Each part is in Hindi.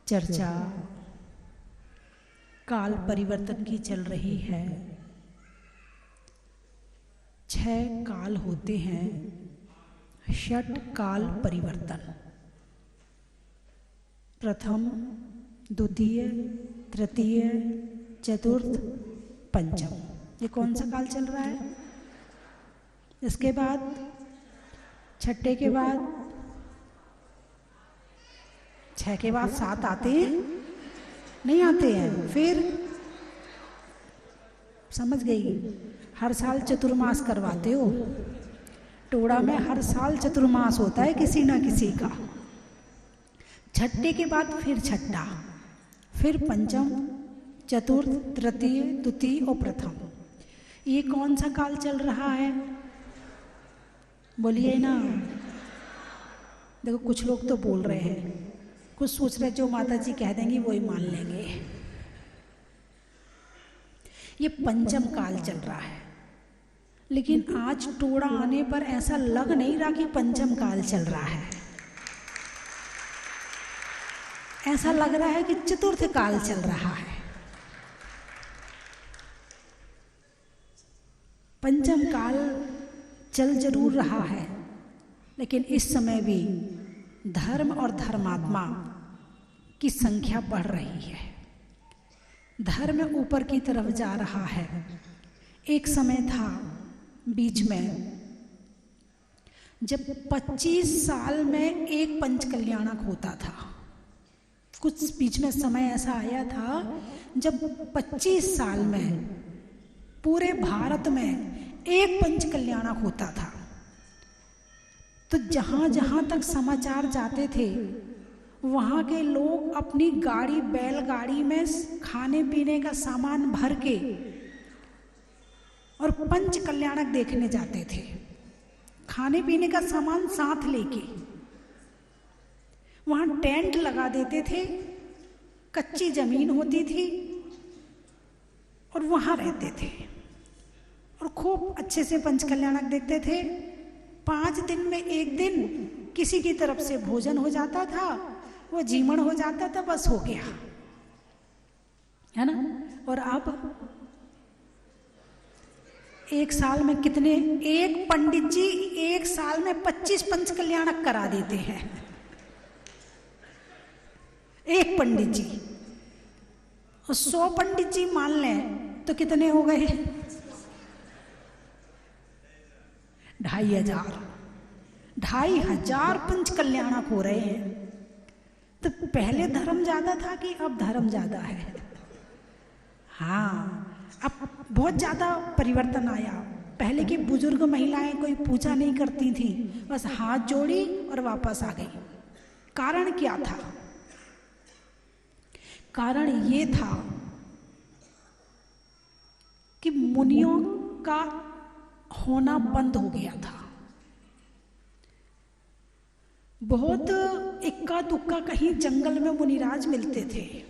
चर्चा काल परिवर्तन की चल रही है। 6 काल होते हैं, षट काल परिवर्तन। प्रथम, द्वितीय, तृतीय, चतुर्थ, पंचम। ये कौन सा काल चल रहा है? इसके बाद छठे के बाद 6 के बाद 7 आते हैं? नहीं आते हैं। फिर समझ गई, हर साल चतुर्मास करवाते हो। टोड़ा में हर साल चतुर्मास होता है किसी ना किसी का। छठे के बाद फिर छठा, फिर पंचम, चतुर्थ, तृतीय, द्वितीय और प्रथम। ये कौन सा काल चल रहा है? बोलिए ना। देखो कुछ लोग तो बोल रहे हैं, कुछ सोच रहे जो माता जी कह देंगी वही मान लेंगे। ये पंचम काल चल रहा है, लेकिन आज टोड़ा आने पर ऐसा लग नहीं रहा कि पंचम काल चल रहा है। ऐसा लग रहा है कि चतुर्थ काल चल रहा है। पंचम काल चल जरूर रहा है, लेकिन इस समय भी धर्म और धर्मात्मा की संख्या बढ़ रही है। धर्म ऊपर की तरफ जा रहा है। एक समय था बीच में जब 25 साल में एक पंच कल्याणक होता था। कुछ बीच में समय ऐसा आया था जब 25 साल में पूरे भारत में एक पंच कल्याणक होता था। तो जहां जहां तक समाचार जाते थे, वहां के लोग अपनी गाड़ी, बैलगाड़ी में खाने पीने का सामान भर के और पंच कल्याणक देखने जाते थे। खाने पीने का सामान साथ लेके वहां टेंट लगा देते थे। कच्ची जमीन होती थी और वहां रहते थे और खूब अच्छे से पंच कल्याणक देखते थे। 5 दिन में एक दिन किसी की तरफ से भोजन हो जाता था, वो जीमण हो जाता था, बस हो गया, है ना। और अब एक साल में कितने, एक पंडित जी एक साल में 25 पंच कल्याणक करा देते हैं। एक पंडित जी, और 100 पंडित जी मान लें तो कितने हो गए? 2500 पंच कल्याणक हो रहे हैं। तो पहले धर्म ज्यादा था कि अब धर्म ज्यादा है? हाँ, अब बहुत ज्यादा परिवर्तन आया। पहले की बुजुर्ग महिलाएं कोई पूजा नहीं करती थी, बस हाथ जोड़ी और वापस आ गई। कारण क्या था? कारण ये था कि मुनियों का होना बंद हो गया था। बहुत इक्का दुक्का कहीं जंगल में मुनिराज मिलते थे।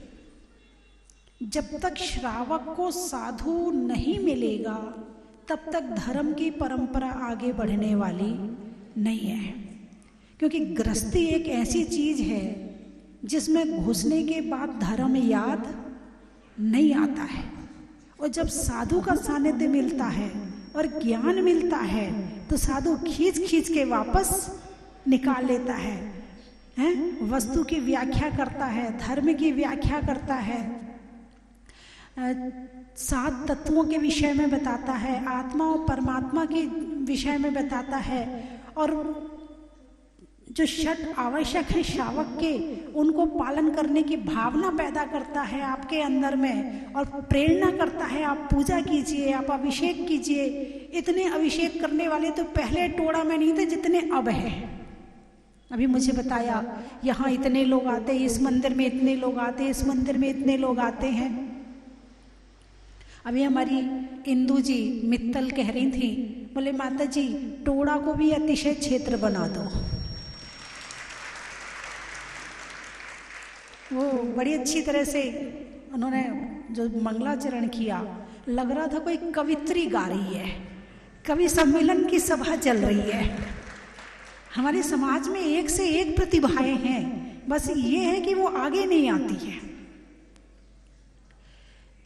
जब तक श्रावक को साधु नहीं मिलेगा, तब तक धर्म की परंपरा आगे बढ़ने वाली नहीं है। क्योंकि गृहस्थी एक ऐसी चीज है जिसमें घुसने के बाद धर्म याद नहीं आता है। और जब साधु का सानिध्य मिलता है और ज्ञान मिलता है, तो साधु खींच खींच के वापस निकाल लेता है, हैं? वस्तु की व्याख्या करता है, धर्म की व्याख्या करता है, 7 तत्वों के विषय में बताता है, आत्मा और परमात्मा के विषय में बताता है, और जो षट आवश्यक है श्रावक के, उनको पालन करने की भावना पैदा करता है आपके अंदर में, और प्रेरणा करता है आप पूजा कीजिए, आप अभिषेक कीजिए। इतने अभिषेक करने वाले तो पहले टोड़ा में नहीं थे जितने अब है। अभी मुझे बताया यहाँ इतने लोग आते हैं, इस मंदिर में इतने लोग आते हैं, इस मंदिर में इतने लोग आते हैं। अभी हमारी इंदू जी मित्तल कह रही थी, बोले माता जी टोड़ा को भी अतिशय क्षेत्र बना दो। वो बड़ी अच्छी तरह से उन्होंने जो मंगलाचरण किया, लग रहा था कोई कवित्री गा रही है, कवि सम्मेलन की सभा चल रही है। हमारे समाज में एक से एक प्रतिभाएं हैं, बस ये है कि वो आगे नहीं आती है।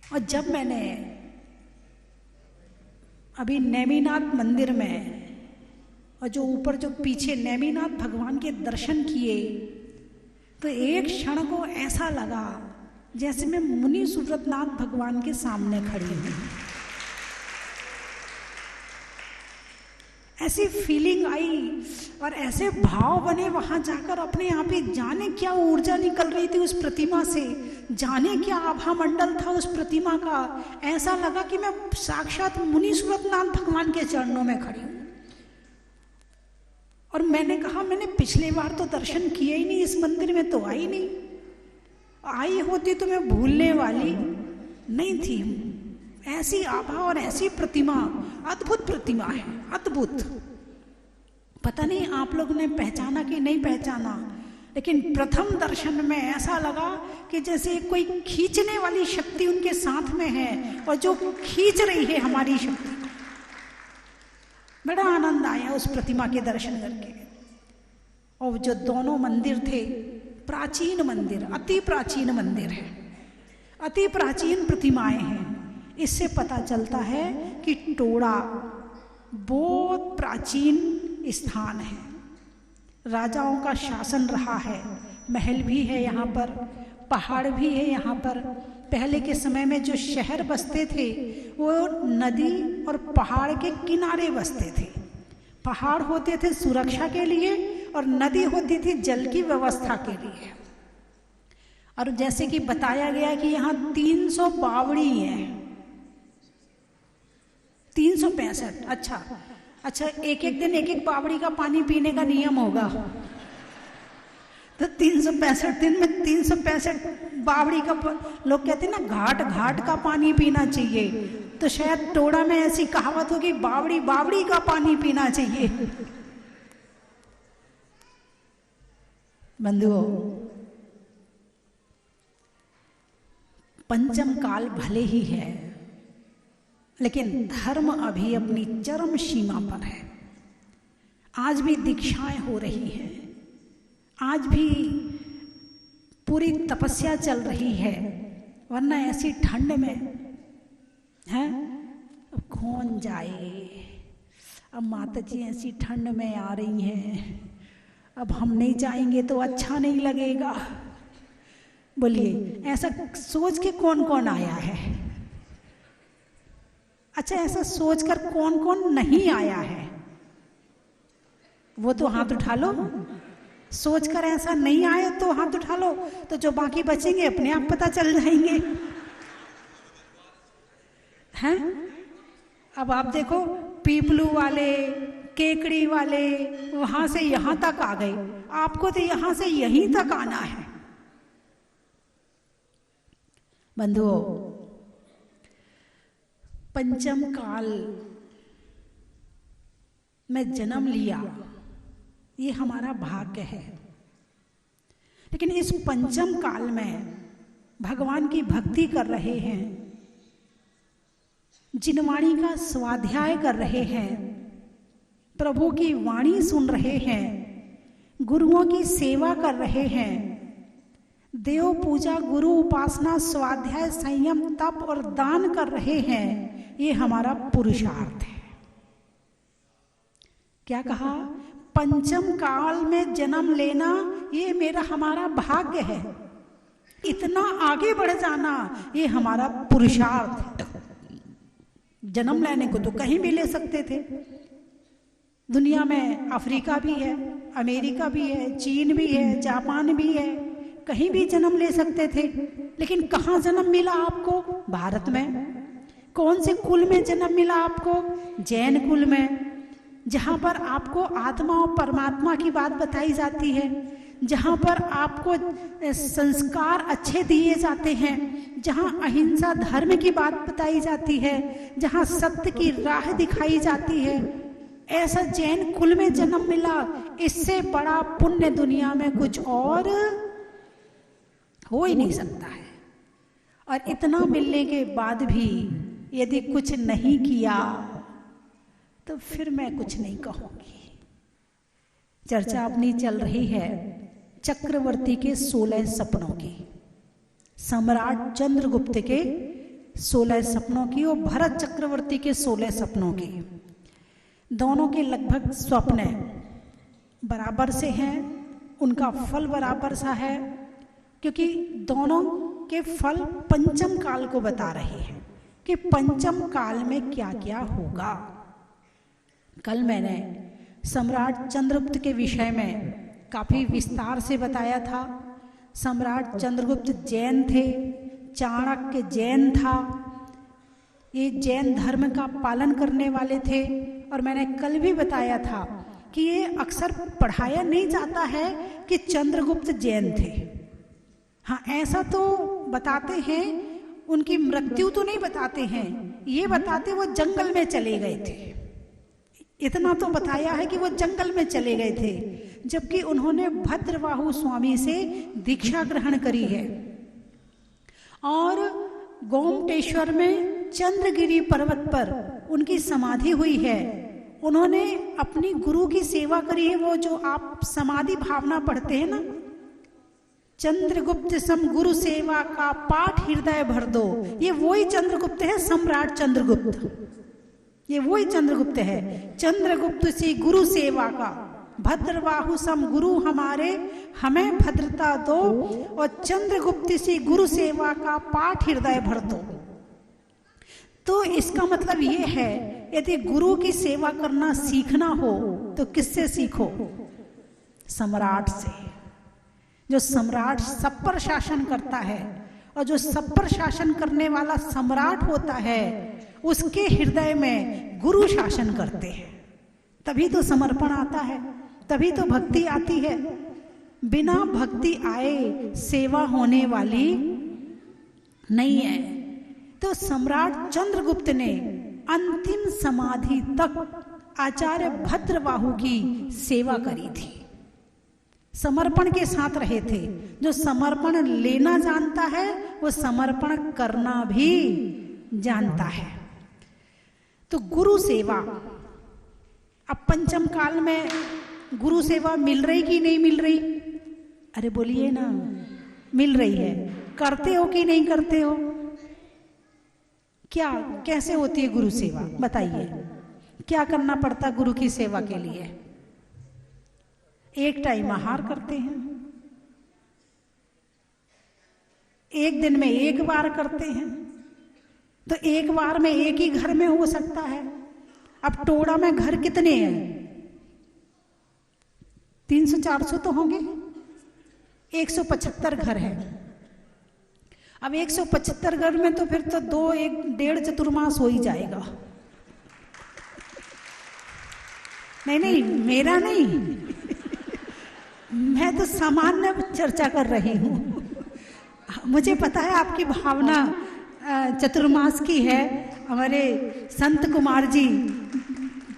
और जब मैंने अभी नेमिनाथ मंदिर में और जो ऊपर जो पीछे नेमिनाथ भगवान के दर्शन किए, तो एक क्षण को ऐसा लगा जैसे मैं मुनि सुव्रतनाथ भगवान के सामने खड़ी हूं। ऐसी फीलिंग आई और ऐसे भाव बने वहां जाकर, अपने आप ही जाने क्या ऊर्जा निकल रही थी उस प्रतिमा से, जाने क्या आभा मंडल था उस प्रतिमा का। ऐसा लगा कि मैं साक्षात मुनि सुव्रतनाथ भगवान के चरणों में खड़ी हूं। और मैंने कहा, मैंने पिछले बार तो दर्शन किए ही नहीं, इस मंदिर में तो आई नहीं, आई होती तो मैं भूलने वाली नहीं थी। ऐसी आभा और ऐसी प्रतिमा, अद्भुत प्रतिमा है, अद्भुत। पता नहीं आप लोगों ने पहचाना कि नहीं पहचाना, लेकिन प्रथम दर्शन में ऐसा लगा कि जैसे कोई खींचने वाली शक्ति उनके साथ में है और जो खींच रही है हमारी शक्ति। बड़ा आनंद आया उस प्रतिमा के दर्शन करके। और जो दोनों मंदिर थे, प्राचीन मंदिर, अति प्राचीन मंदिर है, अति प्राचीन प्रतिमाएं हैं। इससे पता चलता है कि टोड़ा बहुत प्राचीन स्थान है, राजाओं का शासन रहा है, महल भी है यहाँ पर, पहाड़ भी है यहाँ पर। पहले के समय में जो शहर बसते थे वो नदी और पहाड़ के किनारे बसते थे। पहाड़ होते थे सुरक्षा के लिए और नदी होती थी जल की व्यवस्था के लिए। और जैसे कि बताया गया कि यहाँ 300 बावड़ी हैं, 365। अच्छा, एक एक दिन एक एक बावड़ी का पानी पीने का नियम होगा, तो 365 दिन में 365 बावड़ी का। लोग कहते हैं ना, घाट घाट का पानी पीना चाहिए, तो शायद टोड़ा में ऐसी कहावत होगी, बावड़ी बावड़ी का पानी पीना चाहिए। बंधुओं, पंचम काल भले ही है, लेकिन धर्म अभी अपनी चरम सीमा पर है। आज भी दीक्षाएं हो रही हैं, आज भी पूरी तपस्या चल रही है, वरना ऐसी ठंड में है अब कौन जाए। अब माता जी ऐसी ठंड में आ रही हैं, अब हम नहीं जाएंगे तो अच्छा नहीं लगेगा। बोलिए, ऐसा सोच के कौन कौन आया है? अच्छा, ऐसा सोचकर कौन कौन नहीं आया है वो तो हाथ उठा लो। सोचकर ऐसा नहीं आए तो हाथ उठा लो, तो जो बाकी बचेंगे अपने आप पता चल जाएंगे, हैं? अब आप देखो, पीपलू वाले, केकड़ी वाले वहां से यहां तक आ गए, आपको तो यहां से यहीं तक आना है। बंधुओं, पंचम काल में जन्म लिया, ये हमारा भाग्य है। लेकिन इस पंचम काल में भगवान की भक्ति कर रहे हैं, जिनवाणी का स्वाध्याय कर रहे हैं, प्रभु की वाणी सुन रहे हैं, गुरुओं की सेवा कर रहे हैं, देव पूजा, गुरु उपासना, स्वाध्याय, संयम, तप और दान कर रहे हैं, ये हमारा पुरुषार्थ है। क्या कहा? पंचम काल में जन्म लेना ये मेरा हमारा भाग्य है, इतना आगे बढ़ जाना ये हमारा पुरुषार्थ है। जन्म लेने को तो कहीं भी ले सकते थे, दुनिया में अफ्रीका भी है, अमेरिका भी है, चीन भी है, जापान भी है, कहीं भी जन्म ले सकते थे। लेकिन कहाँ जन्म मिला आपको? भारत में। कौन से कुल में जन्म मिला आपको? जैन कुल में, जहाँ पर आपको आत्मा और परमात्मा की बात बताई जाती है, जहाँ पर आपको संस्कार अच्छे दिए जाते हैं, जहाँ अहिंसा धर्म की बात बताई जाती है, जहाँ सत्य की राह दिखाई जाती है, ऐसा जैन कुल में जन्म मिला। इससे बड़ा पुण्य दुनिया में कुछ और हो ही नहीं सकता है। और इतना मिलने के बाद भी यदि कुछ नहीं किया तो फिर मैं कुछ नहीं कहूंगी। चर्चा अपनी चल रही है चक्रवर्ती के 16 सपनों की, सम्राट चंद्रगुप्त के 16 सपनों की और भरत चक्रवर्ती के 16 सपनों की। दोनों के लगभग स्वप्न बराबर से हैं, उनका फल बराबर सा है, क्योंकि दोनों के फल पंचम काल को बता रहे हैं कि पंचम काल में क्या क्या होगा। कल मैंने सम्राट चंद्रगुप्त के विषय में काफी विस्तार से बताया था। सम्राट चंद्रगुप्त जैन थे, चाणक्य जैन था, ये जैन धर्म का पालन करने वाले थे। और मैंने कल भी बताया था कि ये अक्सर पढ़ाया नहीं जाता है कि चंद्रगुप्त जैन थे। हाँ, ऐसा तो बताते हैं, उनकी मृत्यु तो नहीं बताते हैं, ये बताते वो जंगल में चले गए थे। इतना तो बताया है कि वो जंगल में चले गए थे, जबकि उन्होंने भद्रबाहु स्वामी से दीक्षा ग्रहण करी है। और गोमटेश्वर में चंद्रगिरी पर्वत पर उनकी समाधि हुई है। उन्होंने अपनी गुरु की सेवा करी है। वो जो आप समाधि भावना पढ़ते हैं ना, चंद्रगुप्त सम गुरु सेवा का पाठ हृदय भर दो, ये वही चंद्रगुप्त है, सम्राट चंद्रगुप्त, ये वही चंद्रगुप्त है। चंद्रगुप्त सी गुरु सेवा का, भद्रबाहु सम गुरु हमारे, हमें भद्रता दो, और चंद्रगुप्त सी गुरु सेवा का पाठ हृदय भर दो। तो इसका मतलब ये है, यदि गुरु की सेवा करना सीखना हो तो किससे सीखो? सम्राट से। जो सम्राट सब पर शासन करता है, और जो सब पर शासन करने वाला सम्राट होता है, उसके हृदय में गुरु शासन करते हैं। तभी तो समर्पण आता है, तभी तो भक्ति आती है। बिना भक्ति आए सेवा होने वाली नहीं है। तो सम्राट चंद्रगुप्त ने अंतिम समाधि तक आचार्य भद्रबाहु की सेवा करी थी, समर्पण के साथ रहे थे। जो समर्पण लेना जानता है, वो समर्पण करना भी जानता है। तो गुरु सेवा, अब पंचम काल में गुरु सेवा मिल रही कि नहीं मिल रही? अरे बोलिए ना, मिल रही है। करते हो कि नहीं करते हो? क्या, कैसे होती है गुरु सेवा, बताइए। क्या करना पड़ता गुरु की सेवा के लिए? एक टाइम आहार करते हैं, एक दिन में एक बार करते हैं। तो एक बार में एक ही घर में हो सकता है। अब टोड़ा में घर कितने हैं? 300-400 तो होंगे, 175 घर है। अब 175 घर में तो फिर तो 2-1-1.5 चतुर्मास हो ही जाएगा। नहीं, मेरा नहीं, मैं तो सामान्य चर्चा कर रही हूँ। मुझे पता है आपकी भावना चतुर्मास की है। हमारे संत कुमार जी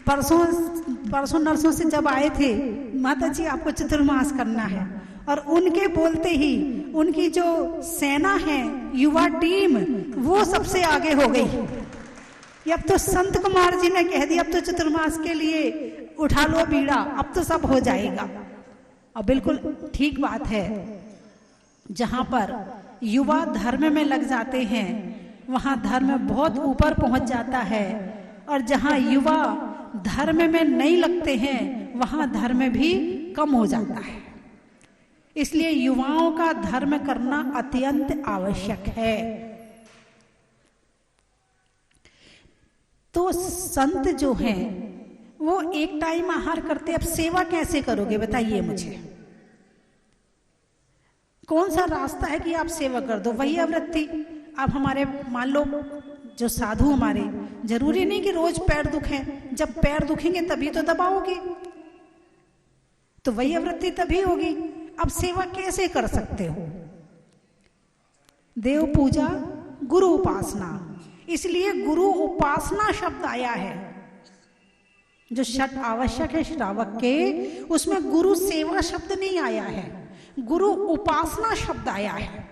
परसों नरसों से जब आए थे, माता जी आपको चतुर्मास करना है, और उनके बोलते ही उनकी जो सेना है, युवा टीम, वो सबसे आगे हो गई। अब तो संत कुमार जी ने कह दिया, अब तो चतुर्मास के लिए उठा लो बीड़ा, अब तो सब हो जाएगा। और बिल्कुल ठीक बात है। जहां पर युवा धर्म में लग जाते हैं, वहां धर्म बहुत ऊपर पहुंच जाता है, और जहां युवा धर्म में नहीं लगते हैं, वहां धर्म भी कम हो जाता है। इसलिए युवाओं का धर्म करना अत्यंत आवश्यक है। तो संत जो हैं वो एक टाइम आहार करते। अब सेवा कैसे करोगे बताइए मुझे? कौन सा रास्ता है कि आप सेवा कर दो? वही आवृत्ति। अब हमारे मान लो जो साधु हमारे, जरूरी नहीं कि रोज पैर दुखे, जब पैर दुखेंगे तभी तो दबाओगे, तो वही आवृत्ति तभी होगी। अब सेवा कैसे कर सकते हो? देव पूजा, गुरु उपासना। इसलिए गुरु उपासना शब्द आया है। जो षट आवश्यक है श्रावक के, उसमें गुरु सेवा शब्द नहीं आया है, गुरु उपासना शब्द आया है।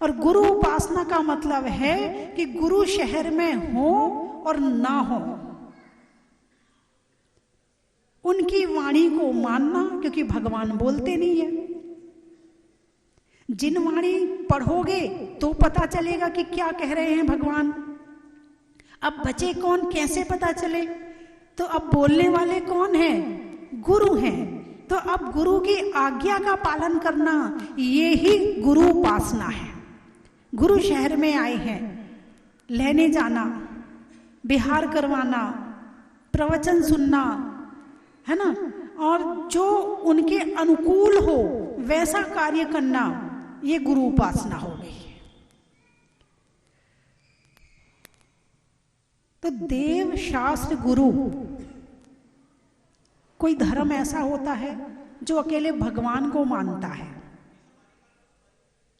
और गुरु उपासना का मतलब है कि गुरु शहर में हो और ना हो, उनकी वाणी को मानना, क्योंकि भगवान बोलते नहीं है। जिनवाणी पढ़ोगे तो पता चलेगा कि क्या कह रहे हैं भगवान। अब बचे कौन, कैसे पता चले? तो अब बोलने वाले कौन हैं? गुरु हैं। तो अब गुरु की आज्ञा का पालन करना, ये ही गुरु उपासना है। गुरु शहर में आए हैं, लेने जाना, विहार करवाना, प्रवचन सुनना, है ना, और जो उनके अनुकूल हो वैसा कार्य करना, ये गुरु उपासना हो गई। तो देव शास्त्र गुरु, कोई धर्म ऐसा होता है जो अकेले भगवान को मानता है,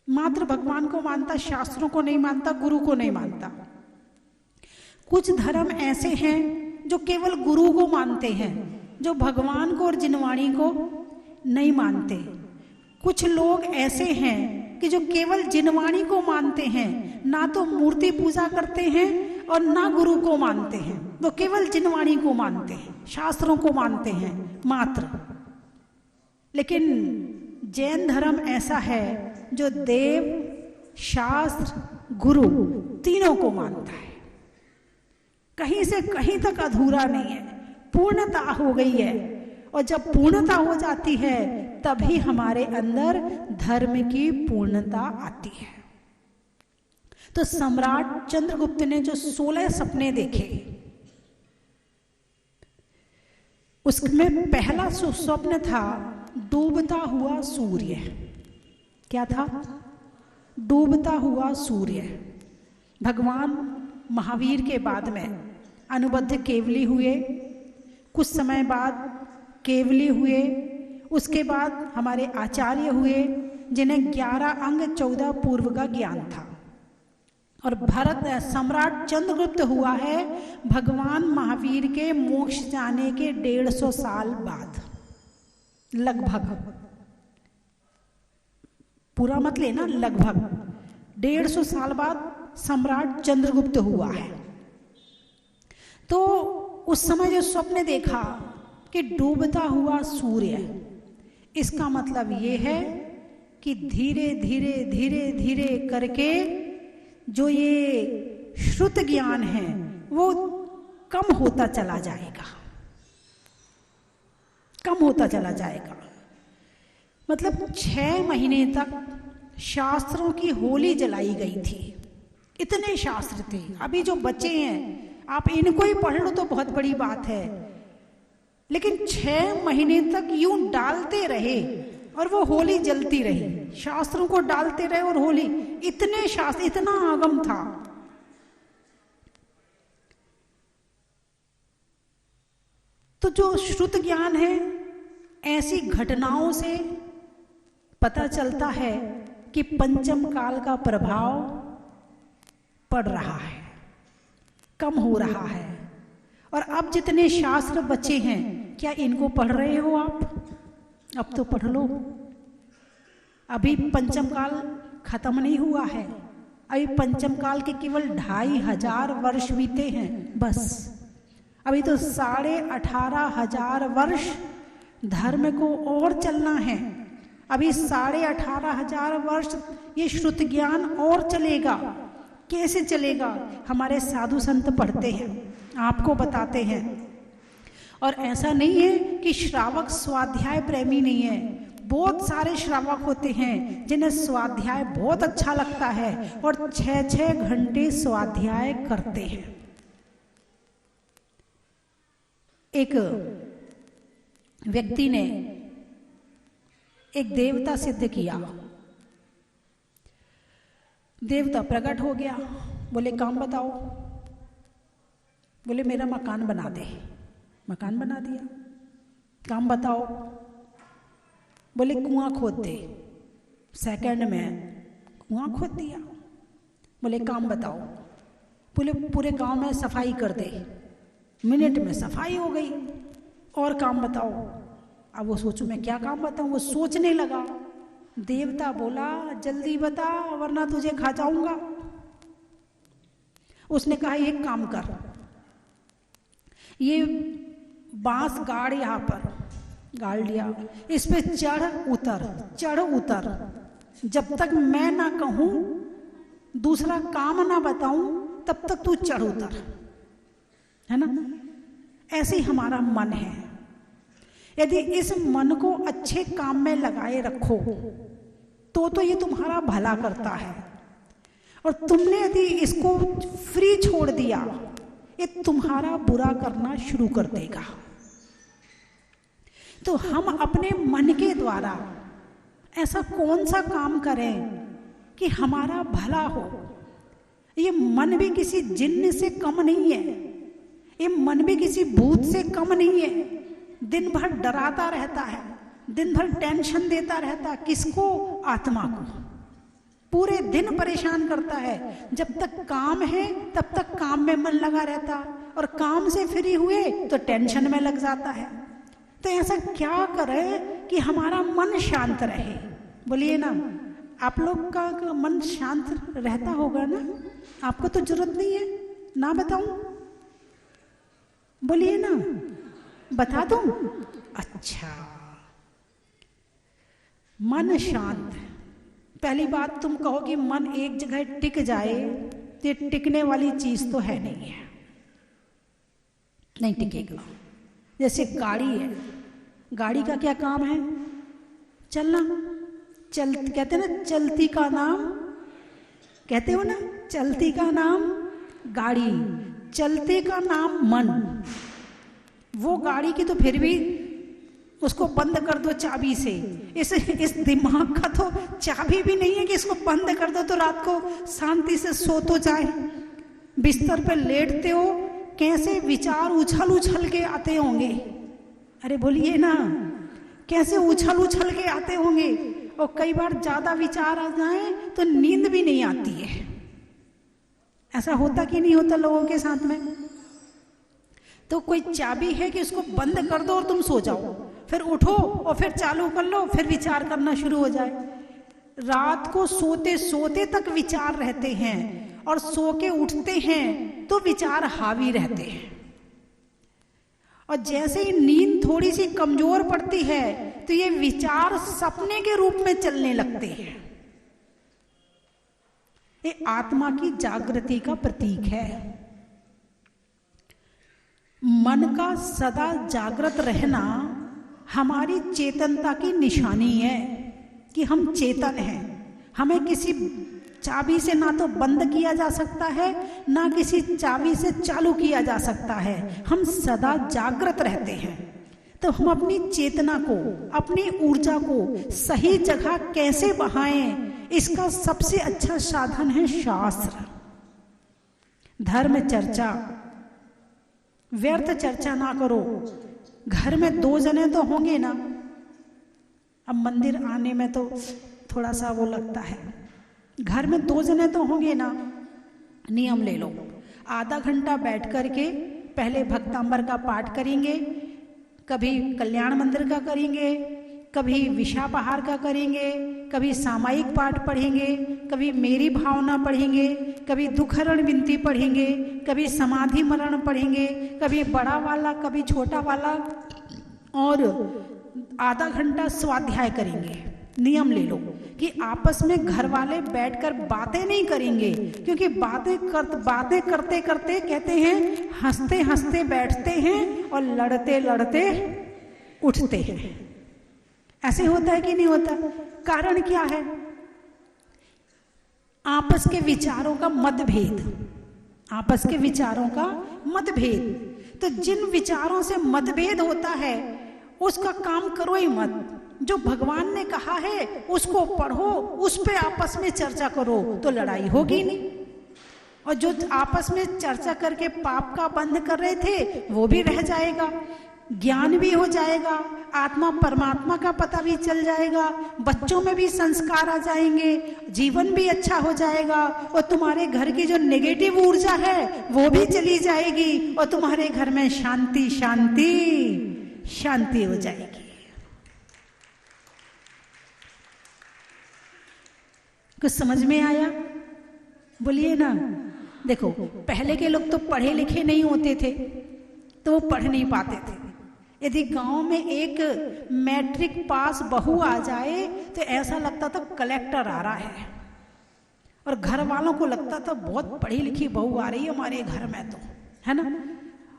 मात्र भगवान को मानता, शास्त्रों को नहीं मानता, गुरु को नहीं मानता। कुछ धर्म ऐसे हैं जो केवल गुरु को मानते हैं, जो भगवान को और जिनवाणी को नहीं मानते। कुछ लोग ऐसे हैं कि जो केवल जिनवाणी को मानते हैं, ना तो मूर्ति पूजा करते हैं और ना गुरु को मानते हैं, वो केवल जिनवाणी को मानते हैं, शास्त्रों को मानते हैं मात्र। लेकिन जैन धर्म ऐसा है जो देव, शास्त्र, गुरु तीनों को मानता है। कहीं से कहीं तक अधूरा नहीं है, पूर्णता हो गई है। और जब पूर्णता हो जाती है तभी हमारे अंदर धर्म की पूर्णता आती है। तो सम्राट चंद्रगुप्त ने जो 16 सपने देखे, उसमें पहला स्वप्न था डूबता हुआ सूर्य। क्या था? डूबता हुआ सूर्य। भगवान महावीर के बाद में अनुबद्ध केवली हुए, कुछ समय बाद केवली हुए, उसके बाद हमारे आचार्य हुए जिन्हें 11 अंग 14 पूर्व का ज्ञान था। और भरत सम्राट चंद्रगुप्त हुआ है भगवान महावीर के मोक्ष जाने के 150 साल बाद, लगभग, पूरा मत लेना, लगभग 150 साल बाद सम्राट चंद्रगुप्त हुआ है। तो उस समय जो स्वप्न देखा कि डूबता हुआ सूर्य, इसका मतलब ये है कि धीरे धीरे धीरे धीरे करके जो ये श्रुत ज्ञान है वो कम होता चला जाएगा, कम होता चला जाएगा। मतलब 6 महीने तक शास्त्रों की होली जलाई गई थी, इतने शास्त्र थे। अभी जो बचे हैं आप इनको ही पढ़ लो तो बहुत बड़ी बात है, लेकिन 6 महीने तक यूं डालते रहे और वो होली जलती रही, शास्त्रों को डालते रहे और होली, इतने शास्त्र, इतना आगम था। तो जो श्रुत ज्ञान है, ऐसी घटनाओं से पता चलता है कि पंचम काल का प्रभाव पड़ रहा है, कम हो रहा है। और अब जितने शास्त्र बचे हैं, क्या इनको पढ़ रहे हो आप? अब तो पढ़ लो। अभी पंचम काल खत्म नहीं हुआ है, अभी पंचम काल के केवल 2500 वर्ष बीते हैं बस। अभी तो 18,500 वर्ष धर्म को और चलना है। अभी 18,500 वर्ष ये श्रुत ज्ञान और चलेगा। कैसे चलेगा? हमारे साधु संत पढ़ते हैं, आपको बताते हैं। और ऐसा नहीं है कि श्रावक स्वाध्याय प्रेमी नहीं है, बहुत सारे श्रावक होते हैं जिन्हें स्वाध्याय बहुत अच्छा लगता है और 6-6 घंटे स्वाध्याय करते हैं। एक व्यक्ति ने एक देवता सिद्ध किया, देवता प्रकट हो गया, बोले काम बताओ। बोले मेरा मकान बना दे। मकान बना दिया। काम बताओ। बोले कुआं खोद दे। सेकंड में कुआं खोद दिया। बोले काम बताओ। बोले पूरे गांव में सफाई कर दे। मिनट में सफाई हो गई। और काम बताओ। अब वो सोचो मैं क्या काम बताऊं, वो सोचने लगा। देवता बोला जल्दी बता वरना तुझे खा जाऊंगा। उसने कहा एक काम कर, ये बांस गाड़, यहां पर गाड़ लिया, इस पे चढ़ उतर जब तक मैं ना कहूं, दूसरा काम ना बताऊं, तब तक तू चढ़ उतर, है ना। ऐसे ही हमारा मन है। यदि इस मन को अच्छे काम में लगाए रखो तो ये तुम्हारा भला करता है, और तुमने यदि इसको फ्री छोड़ दिया, ये तुम्हारा बुरा करना शुरू कर देगा। तो हम अपने मन के द्वारा ऐसा कौन सा काम करें कि हमारा भला हो। ये मन भी किसी जिन्न से कम नहीं है, ये मन भी किसी भूत से कम नहीं है। दिन भर डराता रहता है, दिन भर टेंशन देता रहता है। किसको? आत्मा को। पूरे दिन परेशान करता है। जब तक काम है तब तक काम में मन लगा रहता, और काम से फ्री हुए तो टेंशन में लग जाता है। तो ऐसा क्या करें कि हमारा मन शांत रहे? बोलिए ना, आप लोग का मन शांत रहता होगा ना? आपको तो जरूरत नहीं है ना, बताऊं? बोलिए ना, बता दूं? अच्छा, मन शांत। पहली बात, तुम कहो कि मन एक जगह टिक जाए, तो ये टिकने वाली चीज तो है नहीं है, नहीं टिकेगा। जैसे गाड़ी है, गाड़ी का क्या काम है? चलना। कहते ना, चलती का नाम, कहते हो ना, चलती का नाम गाड़ी, चलते का नाम मन। वो गाड़ी की तो फिर भी उसको बंद कर दो चाबी से। इस दिमाग का तो चाबी भी नहीं है कि इसको बंद कर दो तो रात को शांति से सो तो जाए। बिस्तर पर लेटते हो, कैसे विचार उछल उछल के आते होंगे। अरे बोलिए ना, कैसे उछल उछल के आते होंगे। और कई बार ज्यादा विचार आ जाए तो नींद भी नहीं आती है। ऐसा होता कि नहीं होता लोगों के साथ में? तो कोई चाबी है कि उसको बंद कर दो और तुम सो जाओ, फिर उठो और फिर चालू कर लो, फिर विचार करना शुरू हो जाए। रात को सोते सोते तक विचार रहते हैं, और सो के उठते हैं तो विचार हावी रहते हैं। और जैसे ही नींद थोड़ी सी कमजोर पड़ती है तो ये विचार सपने के रूप में चलने लगते हैं। ये आत्मा की जागृति का प्रतीक है। मन का सदा जागृत रहना हमारी चेतनता की निशानी है कि हम चेतन हैं। हमें किसी चाबी से ना तो बंद किया जा सकता है, ना किसी चाबी से चालू किया जा सकता है। हम सदा जागृत रहते हैं। तो हम अपनी चेतना को, अपनी ऊर्जा को सही जगह कैसे बहाएं, इसका सबसे अच्छा साधन है शास्त्र, धर्म चर्चा। व्यर्थ चर्चा ना करो। घर में 2 जने तो होंगे ना। अब मंदिर आने में तो थोड़ा सा वो लगता है। घर में 2 जने तो होंगे ना। नियम ले लो, आधा घंटा बैठ करके पहले भक्तांबर का पाठ करेंगे, कभी कल्याण मंदिर का करेंगे, कभी विशापहार का करेंगे, कभी सामायिक पाठ पढ़ेंगे, कभी मेरी भावना पढ़ेंगे, कभी दुखहरण विनती पढ़ेंगे, कभी समाधि मरण पढ़ेंगे, कभी बड़ा वाला कभी छोटा वाला, और आधा घंटा स्वाध्याय करेंगे। नियम ले लो कि आपस में घर वाले बैठकर बातें नहीं करेंगे, क्योंकि बातें करते करते कहते हैं हंसते हंसते बैठते हैं और लड़ते लड़ते उठते हैं। ऐसे होता है कि नहीं होता? कारण क्या है? आपस के विचारों का मतभेद, आपस के विचारों का मतभेद। तो जिन विचारों से मतभेद होता है उसका काम करो ही मत। जो भगवान ने कहा है उसको पढ़ो, उस पे आपस में चर्चा करो, तो लड़ाई होगी नहीं। और जो आपस में चर्चा करके पाप का बंध कर रहे थे वो भी रह जाएगा, ज्ञान भी हो जाएगा, आत्मा परमात्मा का पता भी चल जाएगा, बच्चों में भी संस्कार आ जाएंगे, जीवन भी अच्छा हो जाएगा, और तुम्हारे घर की जो नेगेटिव ऊर्जा है वो भी चली जाएगी, और तुम्हारे घर में शांति शांति शांति हो जाएगी। कुछ समझ में आया? बोलिए ना। देखो, पहले के लोग तो पढ़े लिखे नहीं होते थे तो वो पढ़ नहीं पाते थे, यदि गांव में एक मैट्रिक पास बहू आ जाए तो ऐसा लगता था कलेक्टर आ रहा है, और घर वालों को लगता था बहुत पढ़ी लिखी बहू आ रही है हमारे घर में, तो है ना।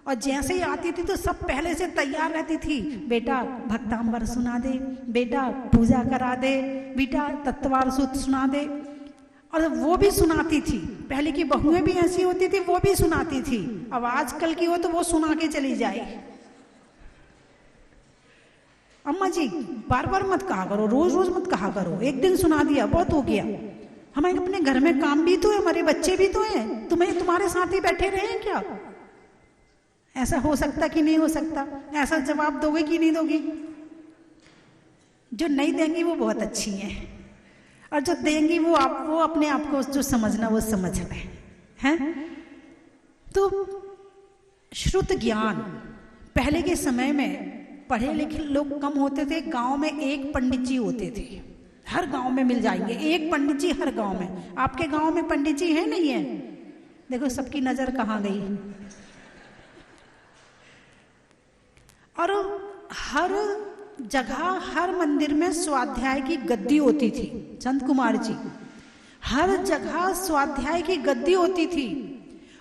और जैसे ही आती थी तो सब पहले से तैयार रहती थी, बेटा भक्तांबर सुना दे, बेटा पूजा करा दे, बेटा तत्वार सूत्र सुना दे। और वो भी सुनाती थी, पहले की बहुएं भी ऐसी होती थी, वो भी सुनाती थी। अब आजकल की हो तो वो सुना के चली जाए। अम्मा जी बार बार मत कहा करो, रोज रोज मत कहा करो, एक दिन सुना दिया बहुत हो गया। हमारे अपने घर में काम भी तो है, हमारे बच्चे भी तो हैं, तुम्हारे साथ ही बैठे रहे हैं क्या? ऐसा हो सकता कि नहीं हो सकता? ऐसा जवाब दोगे कि नहीं दोगी? जो नहीं देंगी वो बहुत अच्छी हैं, और जो देंगी वो अपने आप को जो समझना वो समझ रहे हैं। तो श्रुत ज्ञान, पहले के समय में पढ़े लिखे लोग कम होते थे, गांव में एक पंडित जी होते थे, हर गांव में मिल जाएंगे एक पंडित जी हर गांव में। आपके गांव में पंडित जी है नहीं है? देखो सबकी नजर कहाँ गई। और हर जगह हर मंदिर में स्वाध्याय की गद्दी होती थी। चंद कुमार जी, हर जगह स्वाध्याय की गद्दी होती थी,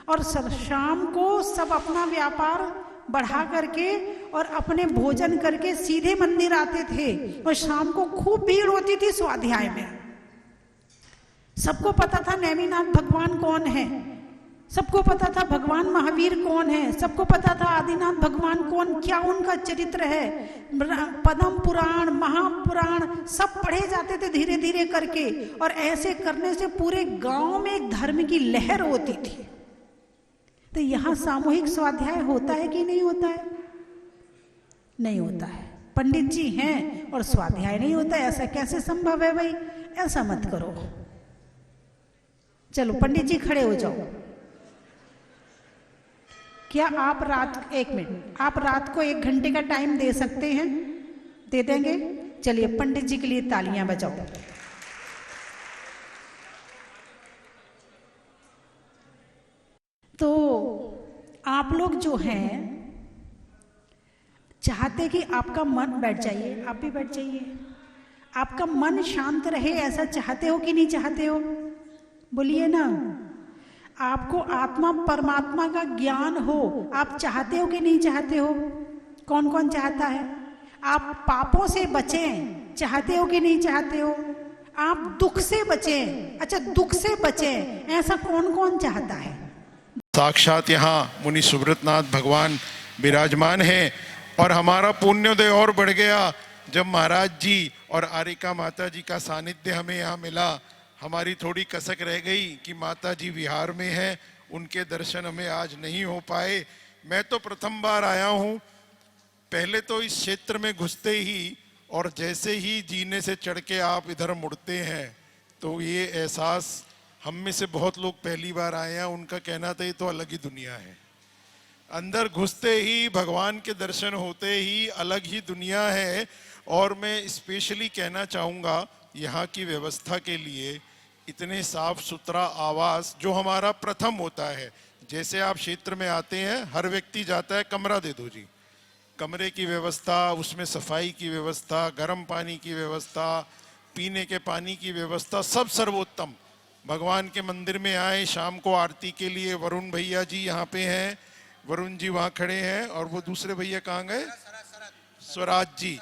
और शाम को सब अपना व्यापार बढ़ा करके और अपने भोजन करके सीधे मंदिर आते थे, और शाम को खूब भीड़ होती थी स्वाध्याय में। सबको पता था नेमिनाथ भगवान कौन है, सबको पता था भगवान महावीर कौन है, सबको पता था आदिनाथ भगवान कौन, क्या उनका चरित्र है। पद्म पुराण महापुराण सब पढ़े जाते थे धीरे धीरे करके, और ऐसे करने से पूरे गांव में एक धर्म की लहर होती थी। तो यहाँ सामूहिक स्वाध्याय होता है कि नहीं होता है? नहीं होता है। पंडित जी हैं और स्वाध्याय नहीं होता है, ऐसा कैसे संभव है भाई? ऐसा मत करो। चलो पंडित जी खड़े हो जाओ। क्या आप एक मिनट, आप रात को 1 घंटे का टाइम दे सकते हैं? दे देंगे? चलिए पंडित जी के लिए तालियां बजाओ। तो आप लोग जो हैं चाहते कि आपका मन बैठ जाइए, आप भी बैठ जाइए, आपका मन शांत रहे, ऐसा चाहते हो कि नहीं चाहते हो? बोलिए ना। आपको आत्मा परमात्मा का ज्ञान हो, आप चाहते हो कि नहीं चाहते हो? कौन कौन चाहता है? आप पापों से बचें, चाहते हो कि नहीं चाहते हो? आप दुख से बचें, अच्छा दुख से बचें, ऐसा कौन कौन चाहता है? साक्षात यहाँ मुनि सुब्रतनाथ भगवान विराजमान हैं, और हमारा पुण्योदय और बढ़ गया जब महाराज जी और आरिका माता जी का सानिध्य हमें यहाँ मिला। हमारी थोड़ी कसक रह गई कि माता जी विहार में हैं, उनके दर्शन हमें आज नहीं हो पाए। मैं तो प्रथम बार आया हूँ। पहले तो इस क्षेत्र में घुसते ही और जैसे ही जीने से चढ़ के आप इधर मुड़ते हैं तो ये एहसास, हम में से बहुत लोग पहली बार आए हैं, उनका कहना था ये तो अलग ही दुनिया है। अंदर घुसते ही भगवान के दर्शन होते ही अलग ही दुनिया है। और मैं स्पेशली कहना चाहूँगा यहाँ की व्यवस्था के लिए, इतने साफ सुथरा आवास जो हमारा प्रथम होता है। जैसे आप क्षेत्र में आते हैं, हर व्यक्ति जाता है कमरा दे दो जी, कमरे की व्यवस्था, उसमें सफाई की व्यवस्था, गर्म पानी की व्यवस्था, पीने के पानी की व्यवस्था, सब सर्वोत्तम। भगवान के मंदिर में आए, शाम को आरती के लिए वरुण भैया जी यहाँ पे हैं, वरुण जी वहाँ खड़े हैं, और वो दूसरे भैया कहाँ गए? स्वराज जी,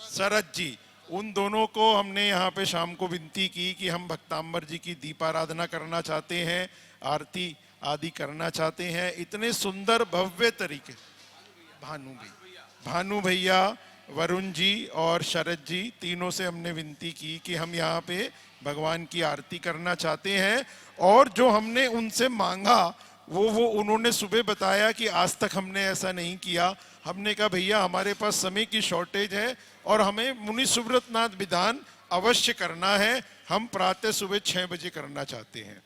शरद जी, उन दोनों को हमने यहाँ पे शाम को विनती की कि हम भक्तांबर जी की दीपाराधना करना चाहते हैं, आरती आदि करना चाहते हैं। इतने सुंदर भव्य तरीके, भानु भैया, वरुण जी और शरद जी, तीनों से हमने विनती की कि हम यहाँ पे भगवान की आरती करना चाहते हैं। और जो हमने उनसे मांगा वो उन्होंने सुबह बताया कि आज तक हमने ऐसा नहीं किया। हमने कहा भैया हमारे पास समय की शॉर्टेज है और हमें मुनि सुब्रतनाथ विधान अवश्य करना है। हम प्रातः सुबह 6 बजे करना चाहते हैं।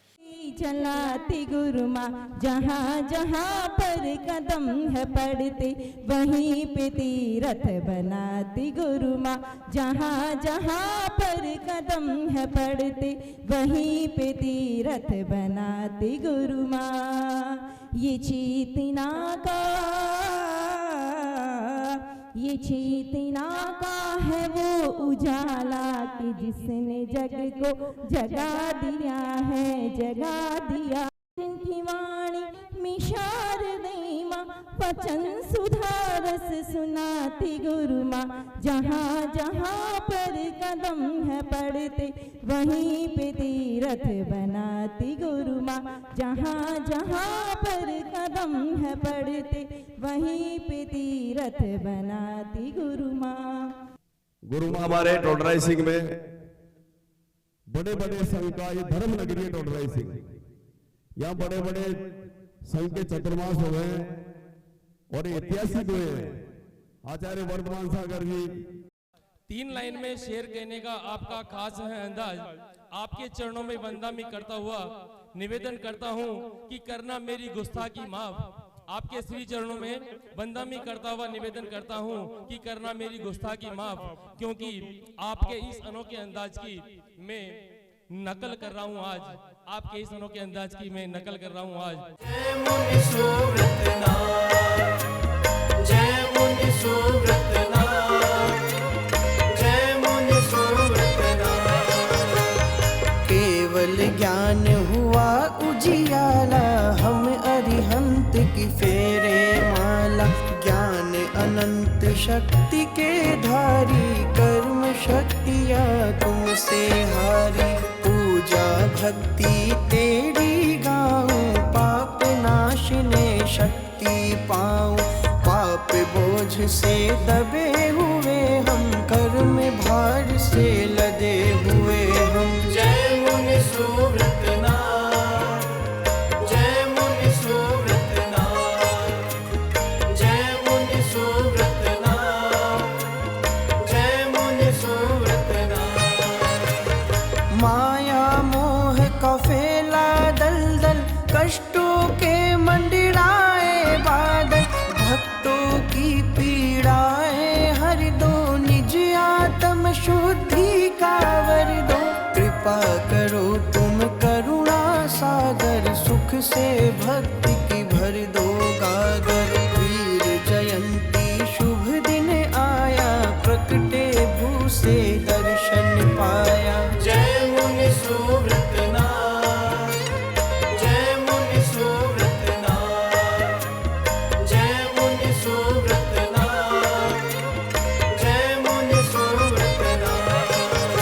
चलाती गुरु माँ, जहाँ जहाँ पर कदम है पड़ते वहीं पे तीरथ बनाती गुरु माँ, जहाँ जहाँ पर कदम है पड़ते वहीं पे तीरथ बनाती गुरु माँ। ये चेतना का ये चेतना का है वो उजाला कि जिसने जग को जगा दिया है, जगा दिया। जिनकी वाणी में शारदे माँ वचन सुधा रस सुनाती गुरु माँ, जहाँ जहाँ पर कदम है पड़ते वहीं पे तीरथ बनाती गुरु माँ, जहाँ जहाँ पर कदम है पड़ते वहीं पे तीरथ बनाती गुरु माँ। गुरु माँ हमारे टोडराई सिंह में बड़े बड़े संघ का ये धर्म नगरी है टोडराई सिंह। यहाँ बड़े बड़े संघ के चतुर्मास हुए और ऐतिहासिक हुए आचार्य वर्धमान सागर जी। 3 लाइन में शेर कहने का आपका खास है अंदाज। आपके चरणों में वंदना करता हुआ निवेदन करता हूँ कि करना मेरी गुस्ताखी माफ। आपके श्री चरणों में वंदना करता हुआ निवेदन करता हूँ कि करना मेरी गुस्ताखी माफ, क्योंकि आपके इस अनोखे अंदाज की मैं नकल कर रहा हूँ आज। आपके इस अनोखे अंदाज की मैं नकल कर रहा हूँ आज। जय मुनि सुव्रतनाथ, जय मुनि सुव्रतनाथ, जय मुनि सुव्रतनाथ। केवल ज्ञान हुआ उजियाला, हम अरिहंत की फेरे माला। ज्ञान अनंत शक्ति के धारी, कर्म शक्तियाँ तुमसे हारी। पूजा भक्ति तेरी गाऊं, पाप नाशने शक्ति पाऊं। पाप बोझ से दबे हुए हम, कर्म भार से लदे हुए हम। जय मुनि सुव्रतनाथ, जय मुनि सुव्रतनाथ, जय मुनि सुव्रतनाथ, जय मुनि सुव्रतनाथ। माया मोह का फैला दलदल, कष्टों के मंडराए बादल। भक्तों की पीड़ाएं हर दो, निज आत्म शुद्धि का वर दो। कृपा करो तुम करुणा सागर, सुख से भक्ति की भर दो गागर। वीर जयंती शुभ दिन आया, प्रकटे भू से दर्शन पाया। जय मुनि सुव्रतनाथ, जय मुनि सुव्रतनाथ, जय मुनि सुव्रतनाथ, जय मुनि सुव्रतनाथ।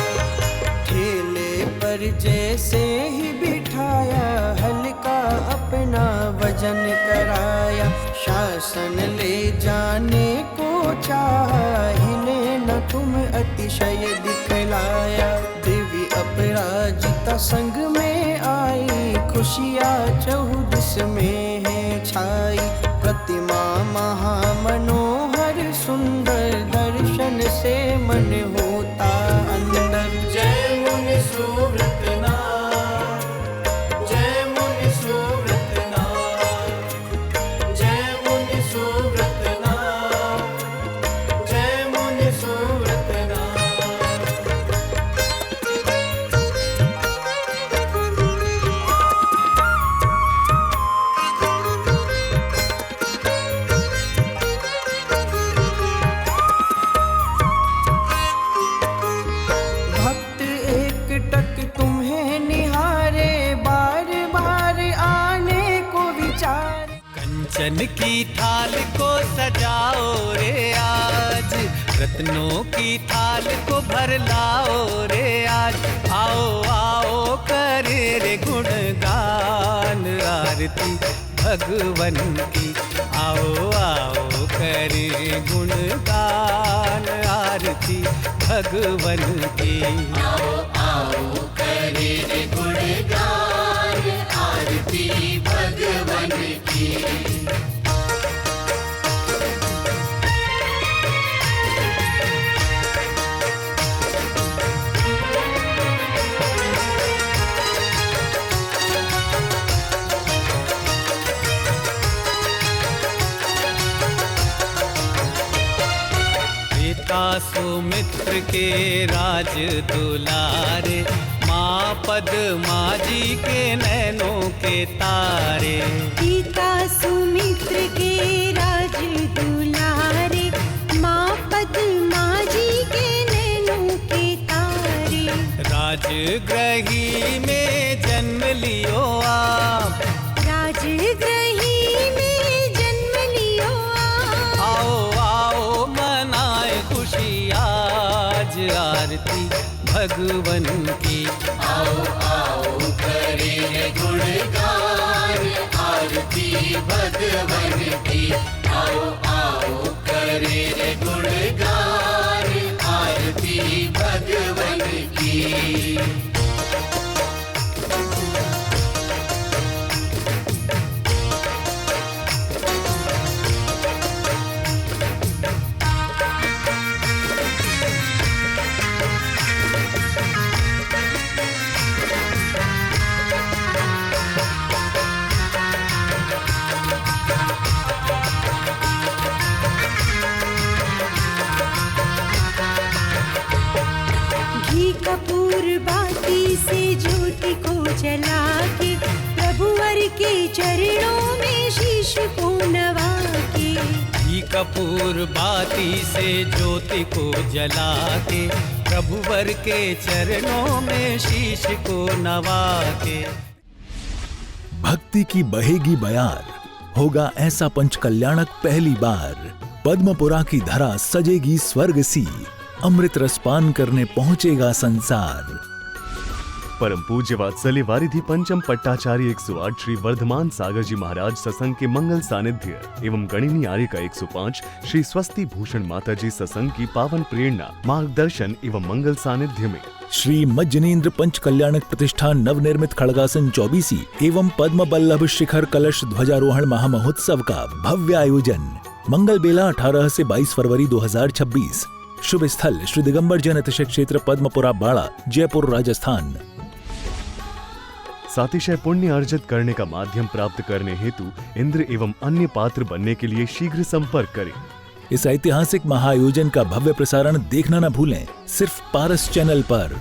ठेले पर जैसे ही बिठाया, हल्का अपना वजन कराया। शासन ले जाने को चाहा, हिले न तुम अतिशय दिखलाया। देवी अपराजिता संग में आई, खुशियाँ चहुदिस में है छाई। प्रतिमा महामनोहर सुंदर, दर्शन से मन होता अंदर। जय मुनि सुव्रतनाथ, जय मुनि सुव्रतनाथ, जय मुनि सुव्रतनाथ, जय मुनि सुव्रतनाथ। भक्त एकटक तुम्हें निहारे, बार बार आने को विचार। कंचन की थाल को सजाओ रे आज, रत्नों की थाल को भर लाओ रे आज। आओ आओ करे रे गुणगान आरती भगवन की। आओ आओ करे गुणगान आरती भगवन की। आओ आओ करे रे गुणगान आरती भगवन की। पिता सुमित्र के राज दुलारे, माँ पद्मा जी के नैनों के तारे। पिता सुमित्र के राज दुलारे, माँ महात्मा जी के नैनों के तारे। राजगृही में जन्म लियो आप, राजगृही में जन्म लियो आप। आओ आओ मनाए खुशी आज आरती भगवन की। आओ आओ करे गुणगान आरती भगवन की। आओ आओ करे गुणगान आरती भगवन की। घी कपूर बाती से ज्योति को जला के प्रभुवर के चरणों में शीश को नवा के। घी कपूर बाती से ज्योति को जला के प्रभुवर के चरणों में शीश को नवा के। भक्ति की बहेगी बयार, होगा ऐसा पंचकल्याणक पहली बार। पद्मपुरा की धरा सजेगी स्वर्ग सी, अमृत रसपान करने पहुंचेगा संसार। परम पूज्य वात्सल्य वारिधि पंचम पट्टाचार्य 108 श्री वर्धमान सागर जी महाराज सत्संग के मंगल सानिध्य एवं गणिनी आर्य का 105 श्री स्वस्ति भूषण माता जी सत्संग की पावन प्रेरणा मार्गदर्शन एवं मंगल सानिध्य में श्री मज्जनेन्द्र पंच कल्याणक प्रतिष्ठान नवनिर्मित खड़गासन 24 एवं पद्म बल्लभ शिखर कलश ध्वजारोहण महामहोत्सव का भव्य आयोजन। मंगल बेला 18 से 22 फरवरी 2026। शुभ स्थल श्री दिगंबर जैन तीर्थ क्षेत्र पद्मपुरा बाड़ा, जयपुर, राजस्थान। सातिशय पुण्य अर्जित करने का माध्यम प्राप्त करने हेतु इंद्र एवं अन्य पात्र बनने के लिए शीघ्र संपर्क करें। इस ऐतिहासिक महाआयोजन का भव्य प्रसारण देखना न भूलें, सिर्फ पारस चैनल पर।